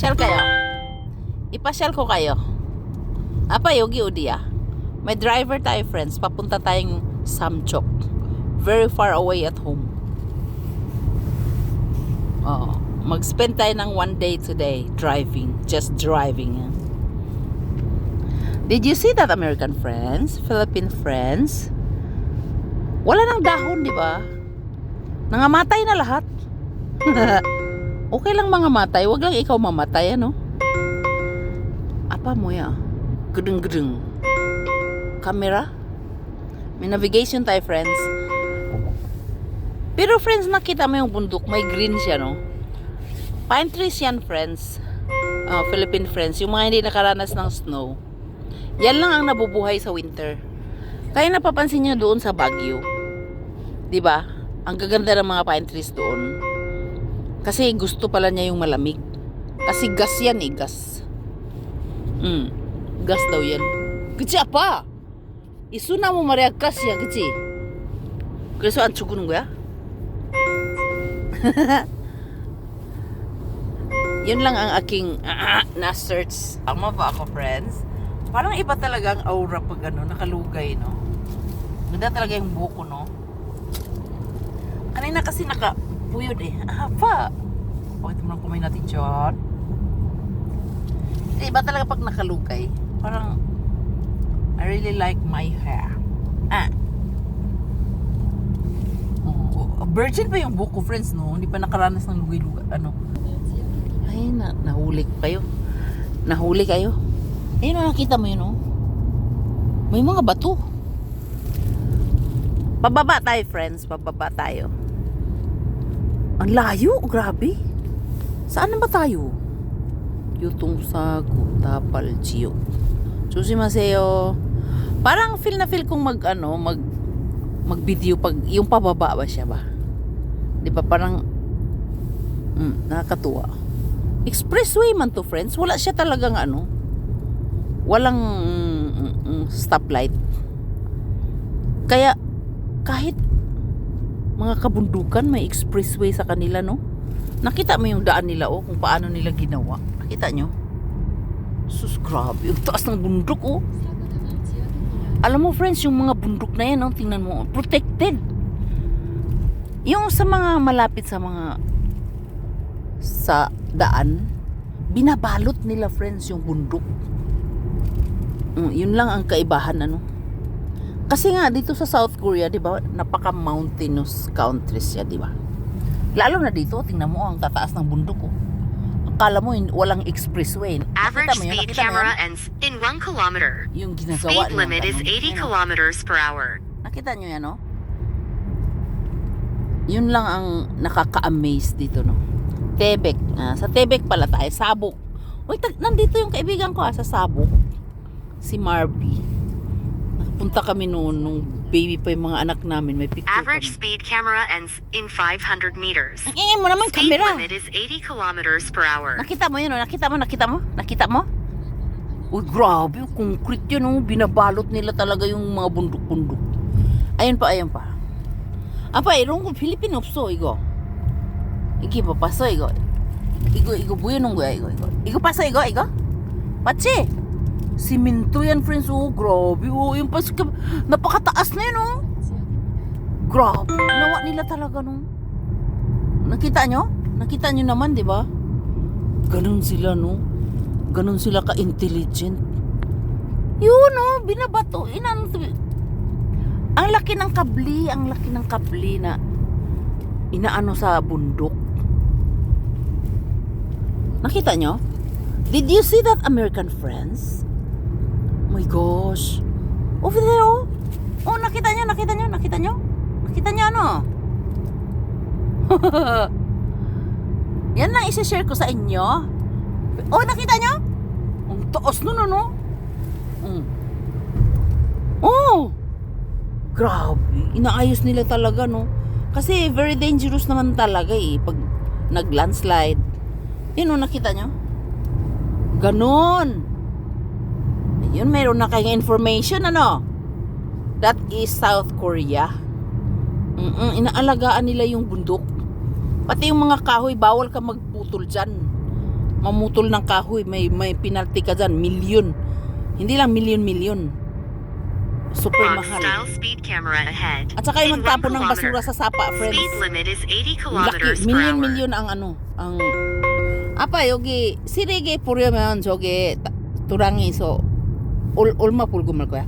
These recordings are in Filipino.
Ipasyal kayo. Ipasyal ko kayo. Apa, Yogi Udia. May driver tayo, friends. Papunta tayong Samchok. Very far away at home. Oh, mag-spend tayo ng 1 day today driving. Just driving. Did you see that, American friends? Philippine friends? Wala nang dahon, di ba? Nangamatay na lahat. Okay lang mga matay. Wag lang ikaw mamatay, ano? Apa mo ya? Gudeng-gudeng. Camera? May navigation tayo, friends. Pero, friends, nakita mo yung bundok. May green siya, no? Pine trees yan, friends. Philippine friends. Yung mga hindi nakaranas ng snow. Yan lang ang nabubuhay sa winter. Kaya napapansin nyo doon sa Baguio. Diba? Ang gaganda ng mga pine trees doon. Kasi gusto pala niya yung malamig. Kasi gas yan eh, gas. Gas daw yan. Keci apa? Isuna mo Maria gas ya, keci. 그래서 안 죽는 거야? Yun lang ang aking na-search. Tama ba ako, friends? Parang iba talaga ang aura pag ano, nakalugay, no? Ganda talaga yung buko, no? Kanina kasi nakapuyod eh. Apa? Bakit mo lang kumain natin dyan? Iba talaga pag nakalugay. Parang, I really like my hair. Virgin pa yung buko, friends, no? Hindi pa nakaranas ng lugay-lugay. Ano? Ay, nahuli kayo. Nahuli kayo. Ayun, nakita mo yun, no? May mga bato. Pababa tayo, friends. Pababa tayo. Ang layo, grabe. Saan na ba tayo? Yutong Sago, Tapal, Chiyo. Susimaseyo. Parang feel na feel kong mag-video pag yung pababa ba siya ba? 'Di ba parang nakakatuwa. Expressway man to, friends. Wala siya talagang walang stoplight. Kaya kahit mga kabundukan may expressway sa kanila, no? Nakita mo yung daan nila, kung paano nila ginawa. Nakita nyo? Sus, grabe. Yung taas ng bundok, Alam mo, friends, yung mga bundok na yan, tingnan mo, protected. Yung sa mga malapit sa daan, binabalot nila, friends, yung bundok. Yun lang ang kaibahan, Kasi nga, dito sa South Korea, di ba, napaka-mountainous countries siya, di ba? Lalo na dito, tingnan mo ang tataas ng bundok, Akala mo walang expressway. Average speed camera ends in 1 kilometer. Yung ginagawa Speed limit is 80 kilometers per hour. Nakita nyo yan, Yun lang ang nakaka-amaze dito, Tebek. Sa Tebek pala tayo. Sabok. Uy, nandito yung kaibigan ko, sa Sabok. Si Marby. Nakapunta kami noon, nung baby pa yung mga anak namin. May picture Average kami. speed camera ends in 500 meters. Ang ingay mo naman, Speed camera. limit is 80 kilometers per hour. Nakita mo yun, Nakita mo? Uy, grabe. Yung concrete yun, Binabalot nila talaga yung mga bundok-bundok. Ayun pa. Apa, 이런 거 필리핀 없어, 이거. 이게 뭐 봤어, 이거? 이거 뭐에 놓은 거야, 이거? 이거 봤어, 이거? 맞지? Siminto yan, friends. Grabe. Yung napakataas na yun, Grabe. Ginawa nila talaga, Nakita nyo? Nakita nyo naman, di ba? Ganun sila, Ganun sila ka-intelligent. Yun, binabato. Ang laki ng kabli na inaano sa bundok. Nakita nyo? Did you see that, American friends? Oh my gosh. Over there, nakita nyo? Nakita nyo, Yan lang isa-share ko sa inyo. Nakita nyo? Ang taas nun, grabe. Inaayos nila talaga, Kasi very dangerous naman talaga, pag nag-landslide. Yun, nakita nyo? Ganon. Ayun, mayroon na kayong information, That is South Korea. Inaalagaan nila yung bundok. Pati yung mga kahoy, bawal ka magputol dyan. mamutol ng kahoy, may penalty ka dyan, milyon. Hindi lang milyon. Super Box mahal. style speed camera ahead. At saka yung In 1 magtapon ng kilometer. basura sa sapa, friends. Speed limit is 80 Laki, kilometers per hour. milyon ang ang 아빠 여기 쓰레기 뿌려면 저게 도랑이서 얼마 벌금할 거야?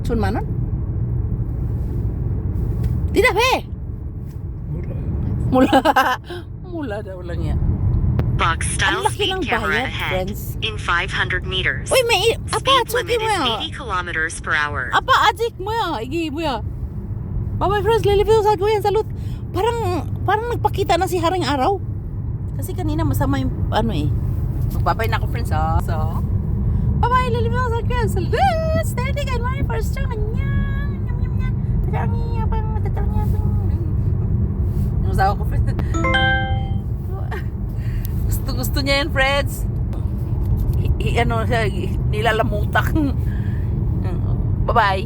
1,000만 원? 대답해! 몰라 daw lang yan. Box style Ang laki speed ng camera bayad, ahead. friends. In 500 meters. Uy, may 아빠 Speed 저기 limit is 뭐야? 80 kilometers per hour. 아빠 아직 뭐야? 이게 뭐야? Bye friends, lilipin sa Kuya Salud. Parang nagpakita na si Haring Araw. Kasi kanina masama yung ano eh. Magbabay na ako friends ha. So, bye lilipin sa Kuya Salud. Steady ka my first time niya. Nyam nyam nyam. Tatangi abang tatangi abang. Yung sawa ko friends. Gusto niya yan friends. Ano siya nilalamutak. Bye-bye.